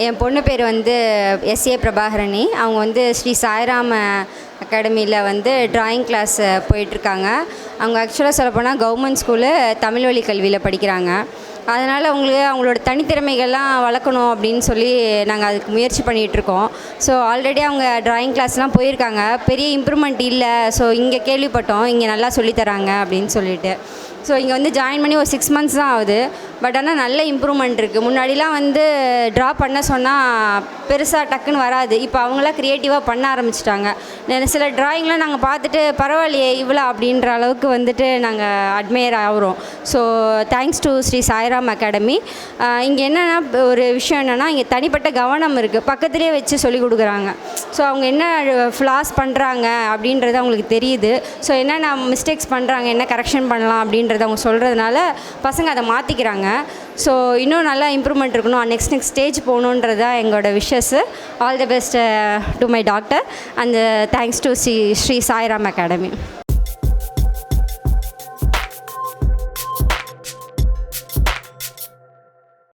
என் பொண்ணு பேர் வந்து எஸ்ஏ பிரபாகரணி. அவங்க வந்து ஸ்ரீ சாய்ராம் அகாடமியில் வந்து ட்ராயிங் கிளாஸ் போயிட்டுருக்காங்க. அவங்க ஆக்சுவலாக சொல்லப்போனால் கவர்மெண்ட் ஸ்கூலு தமிழ் வழி கல்வியில் படிக்கிறாங்க. அதனால் அவங்களோட தனித்திறமைகள்லாம் வளர்க்கணும் அப்படின்னு சொல்லி நாங்கள் அதுக்கு முயற்சி பண்ணிகிட்ருக்கோம். ஸோ ஆல்ரெடி அவங்க ட்ராயிங் கிளாஸ்லாம் போயிருக்காங்க. பெரிய இம்ப்ரூவ்மெண்ட் இல்லை. ஸோ இங்கே கேள்விப்பட்டோம் இங்கே நல்லா சொல்லித்தராங்க அப்படின்னு சொல்லிட்டு. ஸோ இங்கே வந்து ஜாயின் பண்ணி ஒரு 6 months தான் ஆகுது. பட் ஆனால் நல்ல இம்ப்ரூவ்மெண்ட் இருக்குது. முன்னாடிலாம் வந்து ட்ரா பண்ண சொன்னால் பெருசாக டக்குன்னு வராது. இப்போ அவங்களாம் க்ரியேட்டிவாக பண்ண ஆரம்பிச்சிட்டாங்க. சில ட்ராயிங்லாம் நாங்கள் பார்த்துட்டு பரவாயில்லையே இவ்வளோ அப்படின்ற அளவுக்கு வந்துட்டு நாங்கள் அட்மையர் ஆகிறோம். So thanks to Sri Sairam Academy. இங்கே என்னென்னா ஒரு விஷயம் என்னென்னா இங்கே தனிப்பட்ட கவனம் இருக்குது. பக்கத்துலேயே வச்சு சொல்லிக் கொடுக்குறாங்க. ஸோ அவங்க என்ன ஃப்ளாஸ் பண்ணுறாங்க அப்படின்றது அவங்களுக்கு தெரியுது. ஸோ என்னென்ன மிஸ்டேக்ஸ் பண்ணுறாங்க, என்ன கரெக்ஷன் பண்ணலாம் அப்படின்றத அவங்க சொல்கிறதுனால பசங்க அதை மாற்றிக்கிறாங்க. ஸோ இன்னும் நல்லா இம்ப்ரூவ்மெண்ட் இருக்கணும், நெக்ஸ்ட் ஸ்டேஜ் போகணுன்றது தான் எங்களோட wishes. All the best to my doctor and thanks to Sri Sairam academy.